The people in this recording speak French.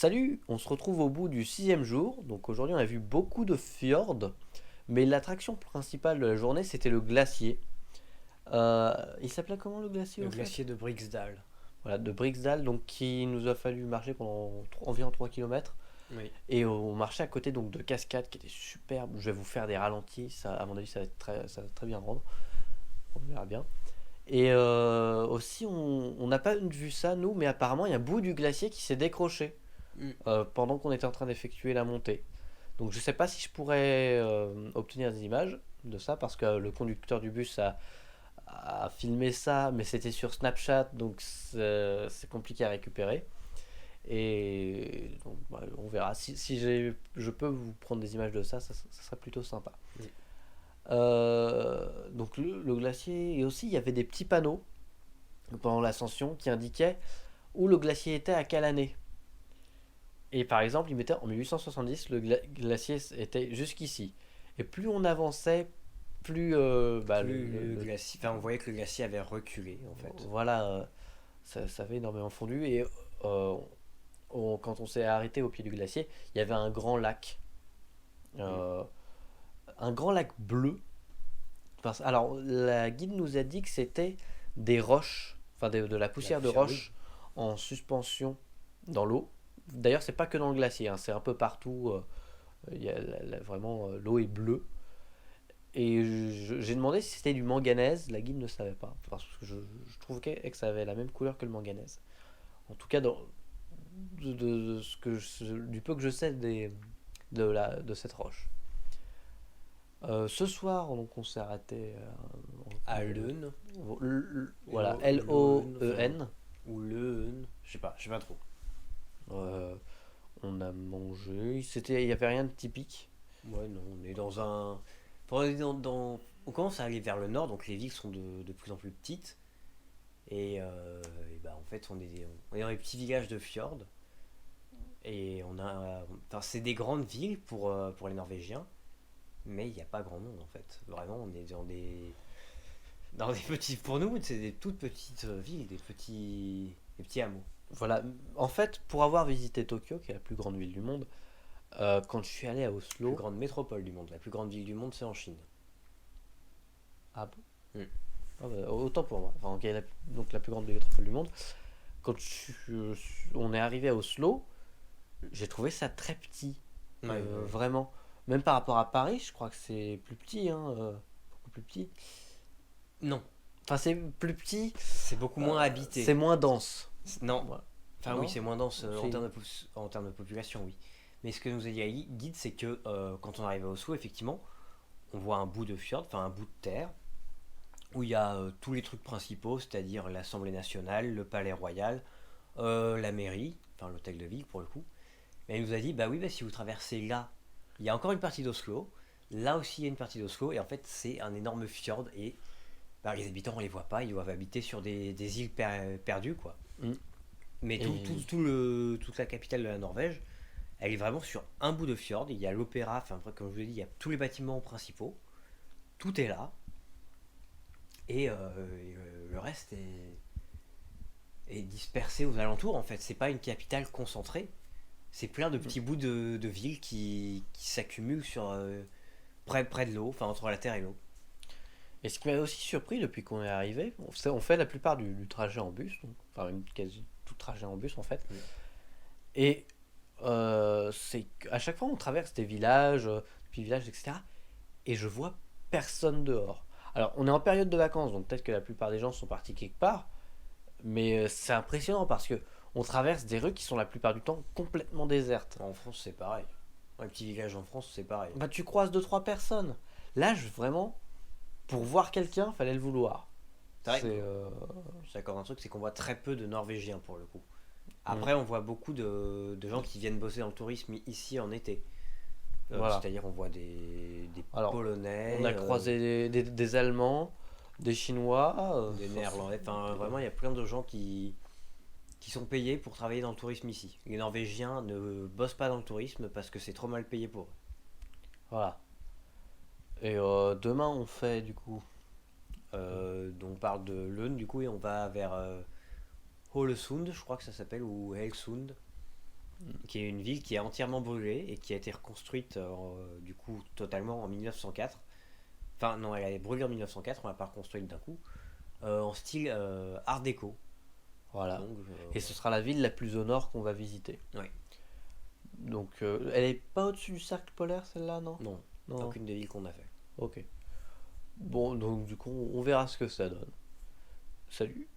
Salut, on se retrouve au bout du sixième jour. Donc aujourd'hui, on a vu beaucoup de fjords, mais l'attraction principale de la journée, c'était le glacier. Il s'appelait comment le glacier Le au fait? glacier de Brixdal. Voilà, de Brixdal, donc qui nous a fallu marcher pendant environ 3 kilomètres. Oui. Et on marchait à côté donc de cascades qui étaient superbes. Je vais vous faire des ralentis, ça, à mon avis, ça va très bien rendre. On verra bien. Et aussi, on n'a pas vu ça nous, mais apparemment, il y a un bout du glacier qui s'est décroché Mm. pendant qu'on était en train d'effectuer la montée. Donc je sais pas si je pourrais obtenir des images de ça parce que le conducteur du bus a filmé ça, mais c'était sur Snapchat, donc c'est compliqué à récupérer. Et donc bah, on verra. Si je peux vous prendre des images de ça, ça serait plutôt sympa. Mm. Donc le glacier, et aussi il y avait des petits panneaux pendant l'ascension qui indiquaient où le glacier était à quelle année. Et par exemple, il mettait en 1870, le glacier était jusqu'ici. Et plus on avançait, plus Plus le glacier. Enfin, on voyait que le glacier avait reculé, en fait. voilà, ça avait énormément fondu. Et euh, quand on s'est arrêté au pied du glacier, il y avait Mm. euh, un grand lac bleu. Alors, la guide nous a dit que c'était des roches, enfin de la La poussière de poussière, oui. roche en suspension dans l'eau. D'ailleurs, c'est pas que dans le glacier, hein, c'est un peu partout. Il y a vraiment l'eau est bleue. Et j'ai demandé si c'était du manganèse. La guide ne savait pas. Parce que je trouvais que ça avait la même couleur que le manganèse. En tout cas, de ce que du peu que je sais de cette roche. Ce soir, donc, on s'est arrêté. À Leun. Voilà, Leun, enfin. Loen. Ou Leun. Je sais pas trop. Euh, on a mangé. Il y avait rien de typique. Ouais, non, on est dans un. Enfin, on est on commence à aller vers le nord, donc les villes sont de plus en plus petites. Et bah, en fait, on est dans les petits villages de fjord. Et on a. Enfin, c'est des grandes villes pour les Norvégiens. Mais il n'y a pas grand monde en fait. Vraiment, on est dans des petits. Pour nous, c'est des toutes petites villes, des petits hameaux. Voilà. En fait, pour avoir visité Tokyo, qui est la plus grande ville du monde, quand je suis allé à Plus Oslo. grande métropole du monde. La plus grande ville du monde, c'est en Chine. Ah bon. Hmm. Ah bah, autant pour moi. Enfin, donc la plus grande métropole du monde. Quand on est arrivé à Oslo, j'ai trouvé ça très petit. Ouais, ouais. Vraiment. Même par rapport à Paris, je crois que c'est plus petit, hein, beaucoup plus petit. Non, Enfin, c'est plus petit, c'est beaucoup moins c'est habité. moins dense. Non. Voilà. Enfin, oui, Non. c'est moins dense C'est en termes de population, oui. Mais ce que nous a dit la guide, c'est que quand on arrive à Oslo, effectivement, on voit un bout de fjord, enfin un bout de terre, où il y a tous les trucs principaux, c'est-à-dire l'Assemblée nationale, le palais royal, la mairie, enfin l'hôtel de ville pour le coup. Et elle nous a dit, bah oui, bah, si vous traversez là, il y a encore une partie d'Oslo, là aussi il y a une partie d'Oslo, et en fait c'est un énorme fjord, et bah, les habitants on les voit pas, ils doivent habiter sur des îles perdues, quoi. Mm. Mais Et toute la capitale de la Norvège, elle est vraiment sur un bout de fjord, il y a l'opéra, enfin comme je vous l'ai dit, il y a tous les bâtiments principaux, tout est là, et le reste est dispersé aux alentours, en fait, c'est pas une capitale concentrée, c'est plein de petits bouts de villes qui s'accumulent près de l'eau, enfin entre la terre et l'eau. Et ce qui m'a aussi surpris depuis qu'on est arrivé, on fait la plupart du trajet en bus, donc, enfin même quasi tout trajet en bus en fait. Mm. Et c'est qu'à chaque fois on traverse des villages, puis villages, etc. Et je vois personne dehors. Alors on est en période de vacances, donc peut-être que la plupart des gens sont partis quelque part, mais c'est impressionnant parce que on traverse des rues qui sont la plupart du temps complètement désertes. En France, c'est pareil. Un petit village en France, c'est pareil. Bah tu croises deux trois personnes. Là, vraiment, pour voir quelqu'un, fallait le vouloir. C'est vrai, C'est je suis d'accord un truc, c'est qu'on voit très peu de Norvégiens pour le coup. mm, Après, on voit beaucoup de gens qui viennent bosser dans le tourisme ici en été. voilà. C'est-à-dire, on voit des Alors, on Polonais, a croisé des Allemands, des Chinois. des Néerlandais. Enfin, vraiment, il y a plein de gens qui sont payés pour travailler dans le tourisme ici. Les Norvégiens ne bossent pas dans le tourisme parce que c'est trop mal payé pour eux. Voilà. Et demain, on fait du coup. Donc, on parle de Lund du coup et on va vers Ålesund, je crois que ça s'appelle, ou Helsund. qui est une ville qui est entièrement brûlée et qui a été reconstruite du coup totalement en 1904. Enfin non, elle a brûlé en 1904, on l'a pas reconstruite d'un coup, en style art déco. Voilà. Donc Et ce sera la ville la plus au nord qu'on va visiter. ouais, Donc, elle est pas au-dessus du cercle polaire, celle-là, non? non, Non. aucune des villes qu'on a fait. Ok. Bon, donc du coup, on verra ce que ça donne. Salut.